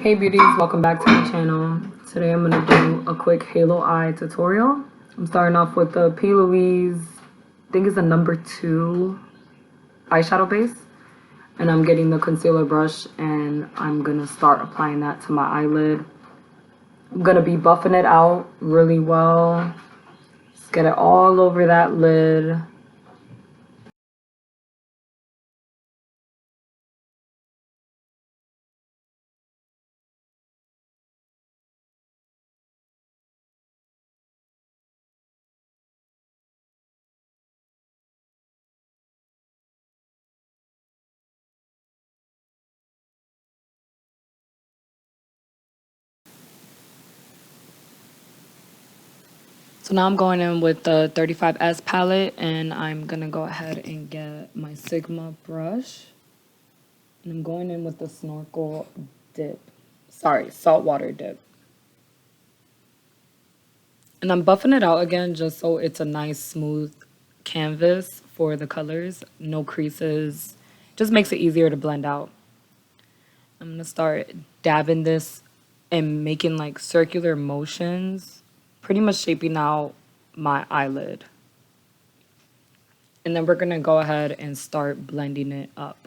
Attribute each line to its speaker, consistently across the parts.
Speaker 1: Hey beauties, welcome back to my channel. Today I'm going to do a quick halo eye tutorial. I'm starting off with the plouise, I think it's the number 2 eyeshadow base. And I'm getting the concealer brush and I'm going to start applying that to my eyelid. I'm going to be buffing it out really well. Just get it all over that lid. So now I'm going in with the 35S palette and I'm going to go ahead and get my Sigma brush. And I'm going in with the snorkel dip. Sorry, saltwater dip. And I'm buffing it out again just so it's a nice smooth canvas for the colors. No creases. Just makes it easier to blend out. I'm going to start dabbing this and making like circular motions. Pretty much shaping out my eyelid. And then we're going to go ahead and start blending it up.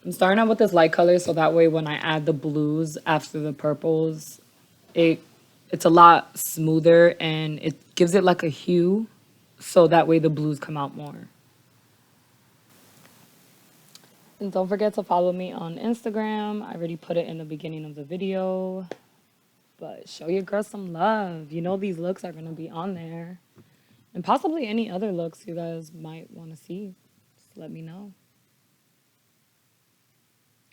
Speaker 1: I'm starting out with this light color so that way when I add the blues after the purples, it's a lot smoother and it gives it like a hue so that way the blues come out more. And don't forget to follow me on Instagram. I already put it in the beginning of the video. But show your girl some love. You know these looks are going to be on there. And possibly any other looks you guys might want to see. Just let me know.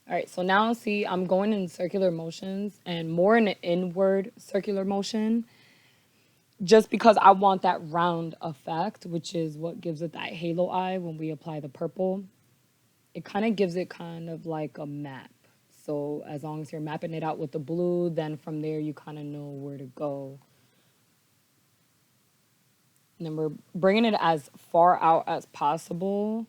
Speaker 1: All right, so now see, I'm going in circular motions and more in an inward circular motion just because I want that round effect, which is what gives it that halo eye when we apply the purple. It kind of gives it kind of like a map. So as long as you're mapping it out with the blue, then from there you kind of know where to go. And then we're bringing it as far out as possible.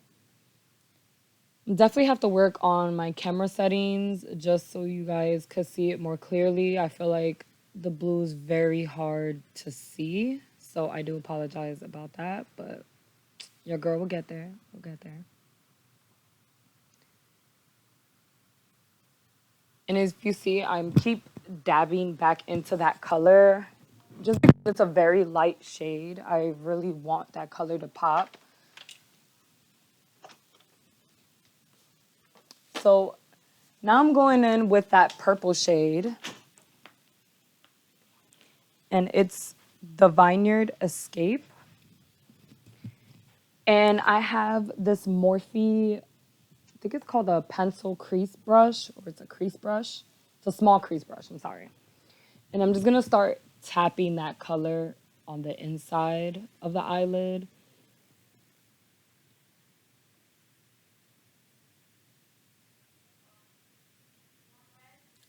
Speaker 1: Definitely have to work on my camera settings just so you guys could see it more clearly. I feel like the blue is very hard to see, so I do apologize about that, but your girl will get there. We'll get there. And as you see, I'm keep dabbing back into that color just because it's a very light shade. I really want that color to pop. So now I'm going in with that purple shade. And it's the Vineyard Escape. And I have this Morphe, I think it's called a pencil crease brush, or it's a crease brush. It's a small crease brush, I'm sorry. And I'm just going to start tapping that color on the inside of the eyelid.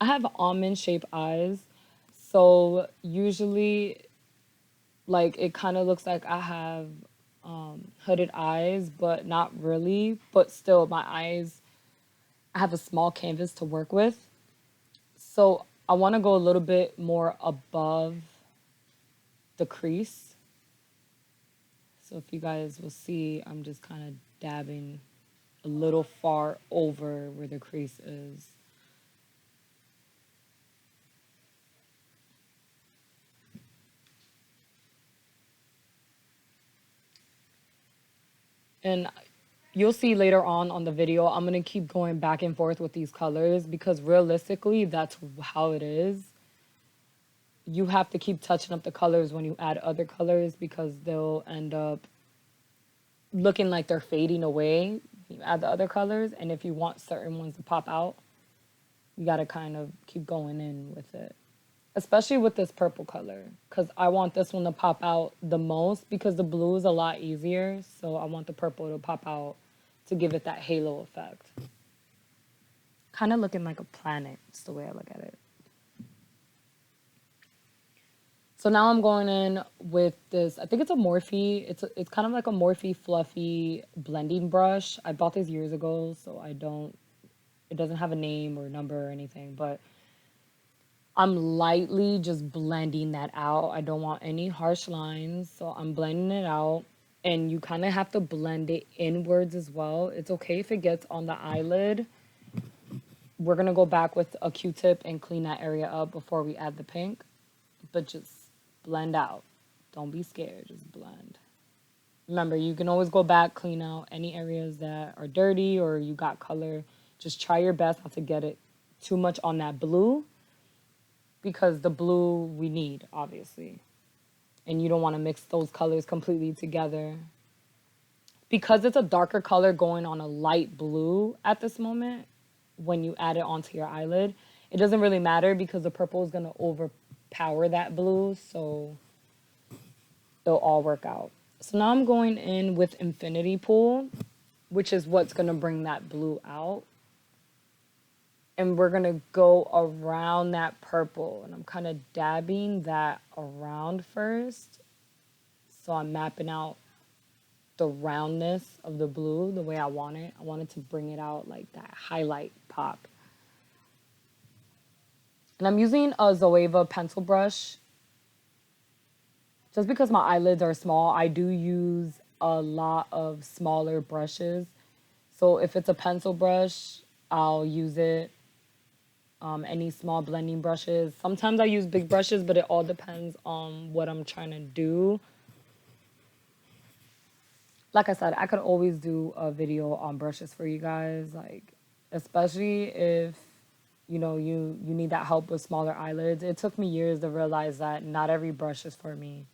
Speaker 1: I have almond-shaped eyes, so usually, like, it kind of looks like I have hooded eyes, but not really. But still, my eyes, I have a small canvas to work with. So I want to go a little bit more above the crease. So if you guys will see, I'm just kind of dabbing a little far over where the crease is. And you'll see later on the video, I'm going to keep going back and forth with these colors because realistically, that's how it is. You have to keep touching up the colors when you add other colors because they'll end up looking like they're fading away. You add the other colors, and if you want certain ones to pop out, you got to kind of keep going in with it. Especially with this purple color, because I want this one to pop out the most because the blue is a lot easier. So I want the purple to pop out to give it that halo effect. Kind of looking like a planet. It's the way I look at it. So now I'm going in with this, I think it's a Morphe. It's kind of like a Morphe fluffy blending brush. I bought this years ago, so it It doesn't have a name or number or anything, but I'm lightly just blending that out. I don't want any harsh lines, so I'm blending it out. And you kind of have to blend it inwards as well. It's okay if it gets on the eyelid. We're going to go back with a Q-tip and clean that area up before we add the pink. But just blend out. Don't be scared. Just blend. Remember, you can always go back, clean out any areas that are dirty or you got color. Just try your best not to get it too much on that blue, because the blue we need, obviously. And you don't want to mix those colors completely together. Because it's a darker color going on a light blue at this moment, when you add it onto your eyelid, it doesn't really matter because the purple is going to overpower that blue, so it'll all work out. So now I'm going in with Infinity Pool, which is what's going to bring that blue out. And we're going to go around that purple. And I'm kind of dabbing that around first. So I'm mapping out the roundness of the blue the way I want it. I wanted to bring it out like that highlight pop. And I'm using a Zoeva pencil brush. Just because my eyelids are small, I do use a lot of smaller brushes. So if it's a pencil brush, I'll use it. Any small blending brushes. Sometimes I use big brushes, but it all depends on what I'm trying to do. Like I said, I could always do a video on brushes for you guys, like especially if you know you need that help with smaller eyelids. It took me years to realize that not every brush is for me.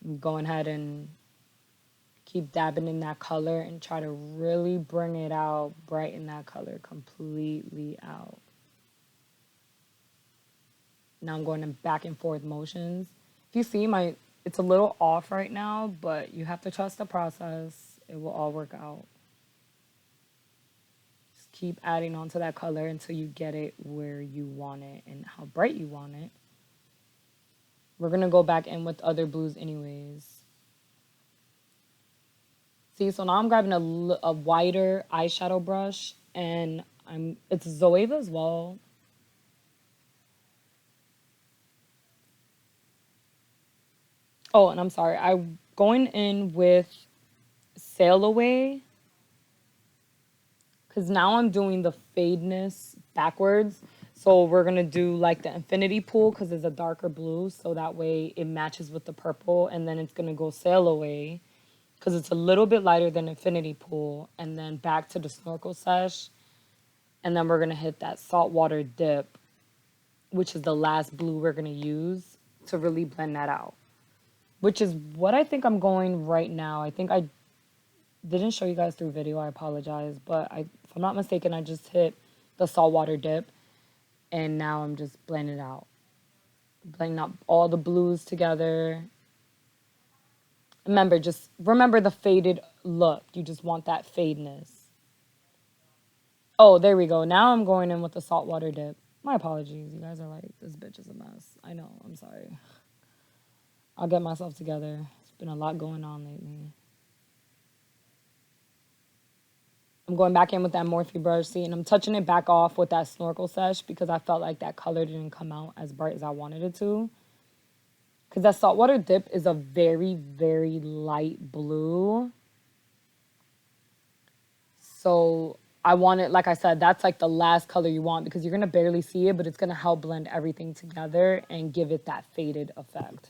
Speaker 1: I'm going ahead and keep dabbing in that color and try to really bring it out, brighten that color completely out. Now I'm going in back and forth motions. If you see it's a little off right now, but you have to trust the process. It will all work out. Just keep adding on to that color until you get it where you want it and how bright you want it. We're going to go back in with other blues anyways. See, so now I'm grabbing a wider eyeshadow brush, and it's Zoeva as well. Oh, and I'm sorry, I'm going in with Sail Away, because now I'm doing the fadeness backwards. So we're going to do like the Infinity Pool because it's a darker blue, so that way it matches with the purple, and then it's going to go Sail Away because it's a little bit lighter than Infinity Pool, and then back to the Snorkel Sesh, and then we're going to hit that Saltwater Dip, which is the last blue we're going to use to really blend that out, which is what I think I'm going right now. I think I didn't show you guys through video, I apologize, but if I'm not mistaken, I just hit the Saltwater Dip, and now I'm just blending it out. Blending out all the blues together. Just remember the faded look. You just want that fadeness. Oh, there we go. Now I'm going in with the Saltwater Dip. My apologies. You guys are like, this bitch is a mess. I know. I'm sorry. I'll get myself together. It's been a lot going on lately. I'm going back in with that Morphe brush, see, and I'm touching it back off with that Snorkel Sesh because I felt like that color didn't come out as bright as I wanted it to. Because that Saltwater Dip is a very, very light blue. So I want it, like I said, that's like the last color you want because you're going to barely see it, but it's going to help blend everything together and give it that faded effect.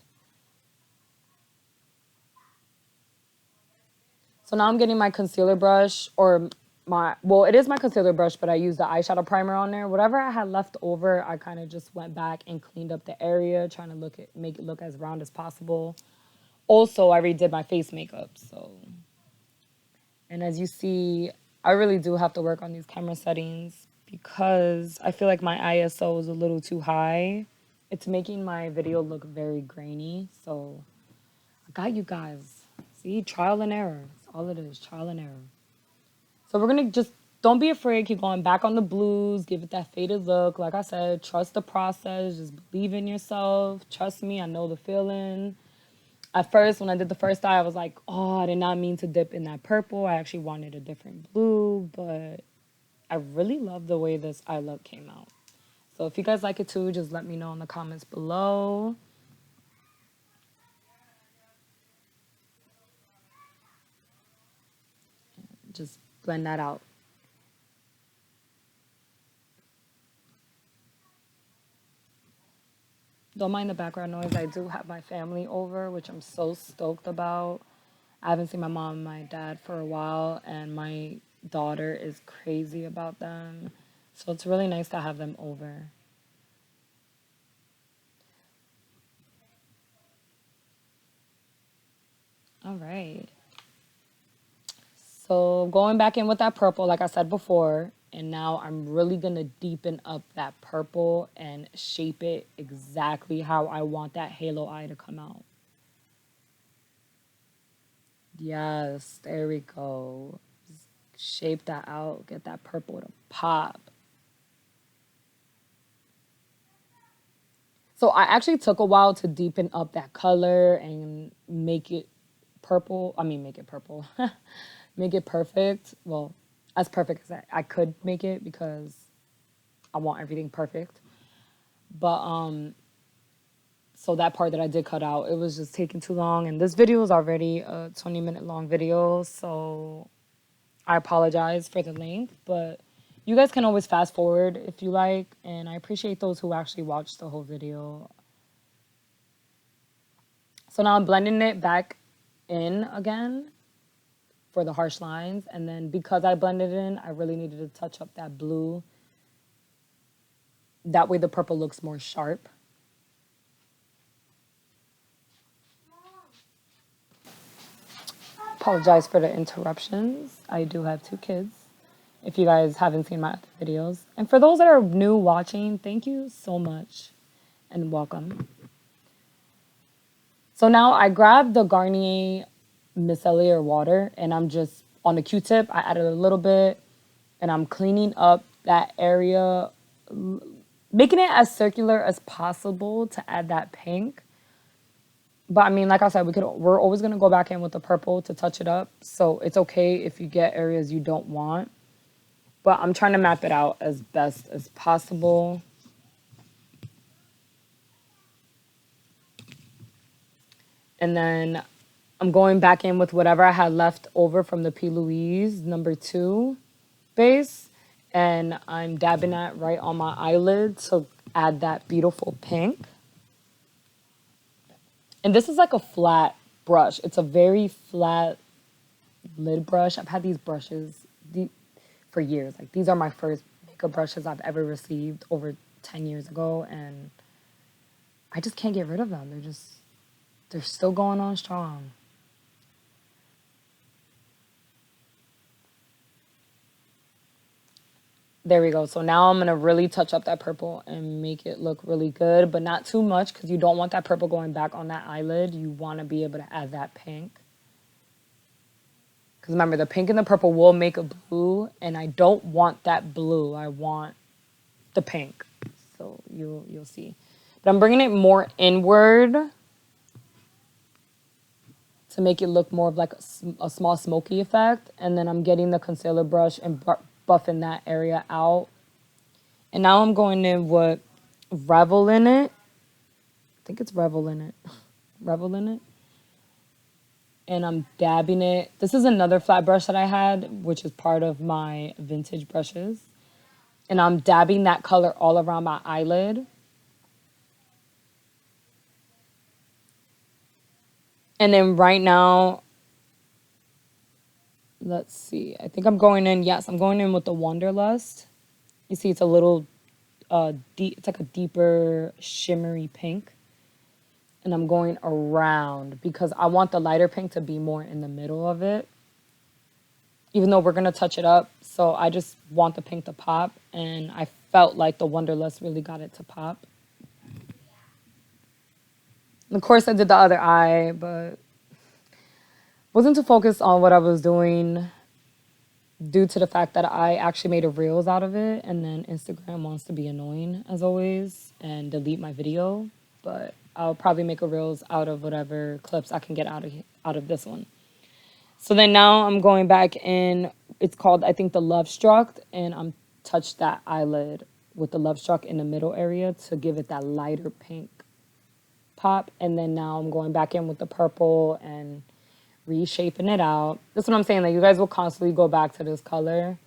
Speaker 1: So now I'm getting my concealer brush, or it is my concealer brush, but I used the eyeshadow primer on there. Whatever I had left over, I kind of just went back and cleaned up the area, trying to make it look as round as possible. Also, I redid my face makeup, so. And as you see, I really do have to work on these camera settings because I feel like my ISO is a little too high. It's making my video look very grainy, so I got you guys. See, trial and error. That's all it is, trial and error. So we're going to just, don't be afraid. Keep going back on the blues. Give it that faded look. Like I said, trust the process. Just believe in yourself. Trust me, I know the feeling. At first, when I did the first eye, I was like, oh, I did not mean to dip in that purple. I actually wanted a different blue, but I really love the way this eye look came out. So if you guys like it too, just let me know in the comments below. Just blend that out. Don't mind the background noise. I do have my family over, which I'm so stoked about. I haven't seen my mom and my dad for a while, and my daughter is crazy about them. So it's really nice to have them over. All right. So going back in with that purple, like I said before, and now I'm really going to deepen up that purple and shape it exactly how I want that halo eye to come out. Yes, there we go. Shape that out, get that purple to pop. So I actually took a while to deepen up that color and make it purple. I mean, make it purple. Make it perfect. Well, as perfect as I could make it because I want everything perfect. But so that part that I did cut out, it was just taking too long. And this video is already a 20-minute long video, so I apologize for the length, but you guys can always fast forward if you like, and I appreciate those who actually watch the whole video. So now I'm blending it back in again for the harsh lines, and then because I blended it in, I really needed to touch up that blue. That way the purple looks more sharp. Apologize for the interruptions. I do have 2 kids, if you guys haven't seen my other videos. And for those that are new watching, thank you so much and welcome. So now I grabbed the Garnier Miscellar water and I'm just on the Q-tip. I added a little bit and I'm cleaning up that area, making it as circular as possible to add that pink. But I mean, like I said, we're always gonna go back in with the purple to touch it up. So it's okay if you get areas you don't want. But I'm trying to map it out as best as possible. And then I'm going back in with whatever I had left over from the plouise #2 base. And I'm dabbing that right on my eyelid to add that beautiful pink. And this is like a flat brush. It's a very flat lid brush. I've had these brushes for years. Like these are my first makeup brushes I've ever received over 10 years ago. And I just can't get rid of them. They're still going on strong. There we go. So now I'm going to really touch up that purple and make it look really good, but not too much because you don't want that purple going back on that eyelid. You want to be able to add that pink. Because remember, the pink and the purple will make a blue, and I don't want that blue. I want the pink. So you'll see. But I'm bringing it more inward to make it look more of like a small smoky effect. And then I'm getting the concealer brush and buffing that area out. And now I'm going in with Revel in it. I think it's Revel in it. Revel in it. And I'm dabbing it. This is another flat brush that I had, which is part of my vintage brushes. And I'm dabbing that color all around my eyelid. And then right now, let's see. I think I'm going in. Yes, I'm going in with the Wanderlust. You see, it's a little deep. It's like a deeper shimmery pink. And I'm going around because I want the lighter pink to be more in the middle of it. Even though we're going to touch it up. So I just want the pink to pop. And I felt like the Wanderlust really got it to pop. And of course, I did the other eye, but wasn't too focused on what I was doing due to the fact that I actually made a reels out of it. And then Instagram wants to be annoying, as always, and delete my video. but I'll probably make a reels out of whatever clips I can get out of this one. So then now I'm going back in. It's called, I think, the Lovestruck, and I'm touched that eyelid with the Lovestruck in the middle area to give it that lighter pink pop. And then now I'm going back in with the purple and reshaping it out. That's what I'm saying. Like, you guys will constantly go back to this color.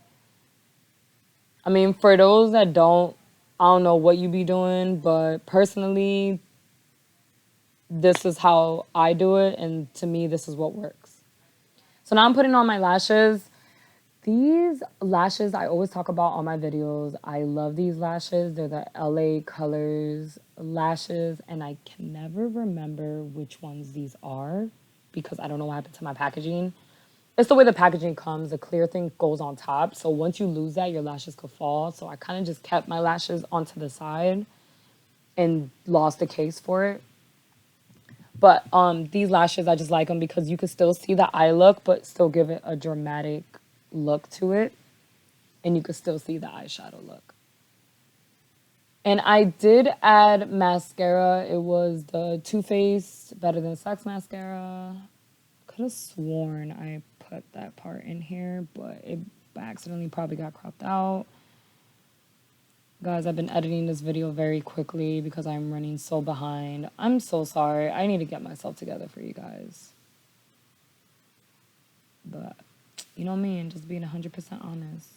Speaker 1: I mean, for those that don't, I don't know what you be doing, but personally, this is how I do it, and to me, this is what works. So now I'm putting on my lashes. These lashes I always talk about on my videos. I love these lashes. They're the LA Colors lashes, and I can never remember which ones these are because I don't know what happened to my packaging. It's the way the packaging comes. The clear thing goes on top. So once you lose that, your lashes could fall. So I kind of just kept my lashes onto the side and lost the case for it. But these lashes, I just like them because you can still see the eye look, but still give it a dramatic look to it. And you can still see the eyeshadow look. And I did add mascara. It was the Too Faced Better Than Sex mascara. Could have sworn I put that part in here, but it accidentally probably got cropped out. Guys, I've been editing this video very quickly because I'm running so behind. I'm so sorry. I need to get myself together for you guys. But you know me, and just being 100% honest.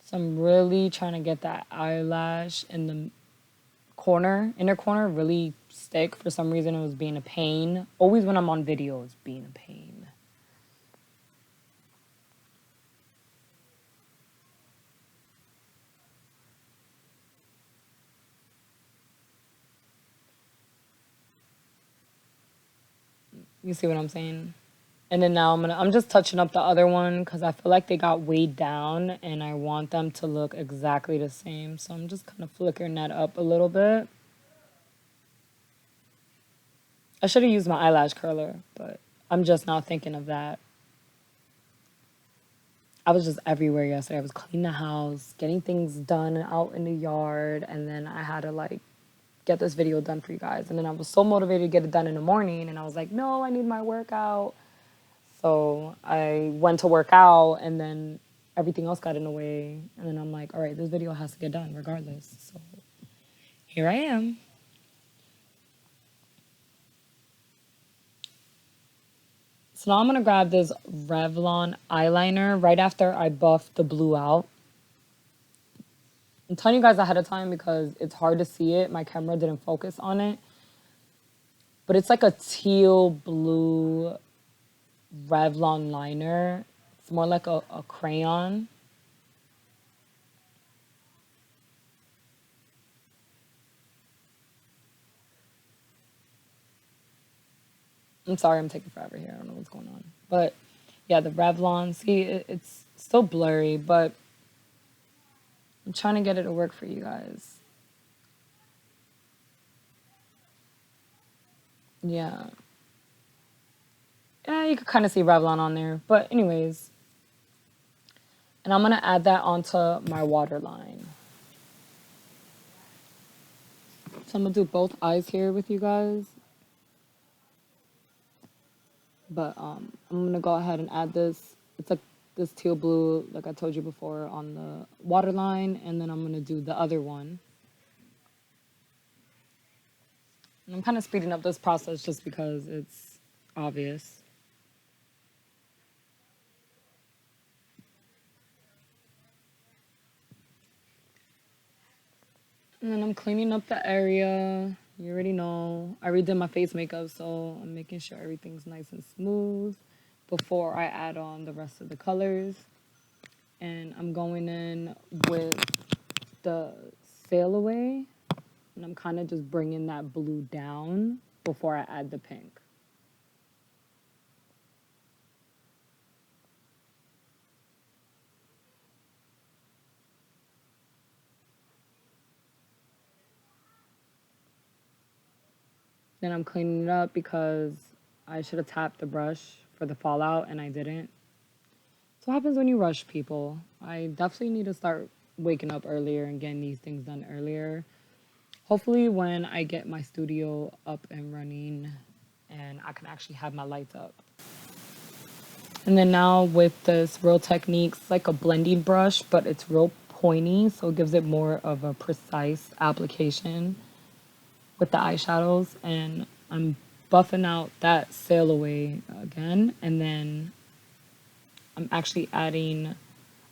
Speaker 1: So I'm really trying to get that eyelash in the inner corner, really stick. For some reason, it was being a pain. Always when I'm on video, it's being a pain. You see what I'm saying? And then now I'm just touching up the other one because I feel like they got weighed down and I want them to look exactly the same. So I'm just kind of flickering that up a little bit. I should have used my eyelash curler, but I'm just now thinking of that. I was just everywhere yesterday. I was cleaning the house, getting things done out in the yard, and then I had to like get this video done for you guys. And then I was so motivated to get it done in the morning, and I was like, no, I need my workout. So I went to work out, and then everything else got in the way. And then I'm like, all right, this video has to get done regardless. So here I am. So now I'm going to grab this Revlon eyeliner right after I buff the blue out. I'm telling you guys ahead of time because it's hard to see it. My camera didn't focus on it. But it's like a teal blue Revlon liner. It's more like a crayon. I'm sorry I'm taking forever here. I don't know what's going on. But yeah, the Revlon. See, it's still blurry, but I'm trying to get it to work for you guys. Yeah. Yeah, you could kind of see Revlon on there. But anyways. And I'm going to add that onto my waterline. So I'm going to do both eyes here with you guys. But I'm going to go ahead and add this. It's like this teal blue, like I told you before, on the waterline. And then I'm going to do the other one. And I'm kind of speeding up this process just because it's obvious. And then I'm cleaning up the area. You already know. I redid my face makeup, so I'm making sure everything's nice and smooth before I add on the rest of the colors. And I'm going in with the Sail Away. And I'm kind of just bringing that blue down before I add the pink. Then I'm cleaning it up because I should have tapped the brush for the fallout and I didn't. So what happens when you rush, people? I definitely need to start waking up earlier and getting these things done earlier. Hopefully when I get my studio up and running and I can actually have my lights up. And then now with this Real Techniques, it's like a blending brush, but it's real pointy, so it gives it more of a precise application with the eyeshadows. And I'm buffing out that sail away again. And then I'm actually adding,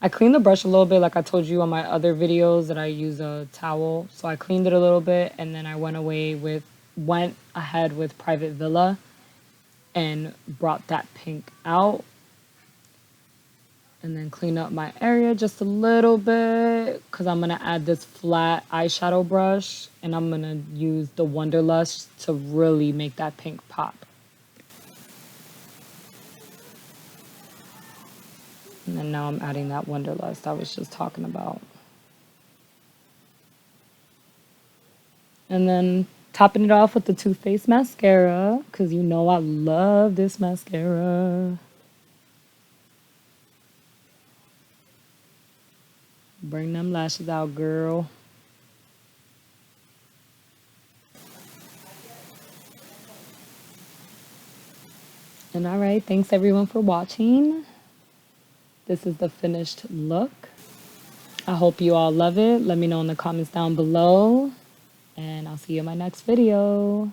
Speaker 1: I cleaned the brush a little bit, like I told you on my other videos that I use a towel. So I cleaned it a little bit, and then I went ahead with Private Villa and brought that pink out. And then clean up my area just a little bit because I'm going to add this flat eyeshadow brush, and I'm going to use the Wanderlust to really make that pink pop. And then now I'm adding that Wanderlust I was just talking about. And then topping it off with the Too Faced mascara because you know I love this mascara. Bring them lashes out, girl. And all right, thanks everyone for watching. This is the finished look. I hope you all love it. Let me know in the comments down below. And I'll see you in my next video.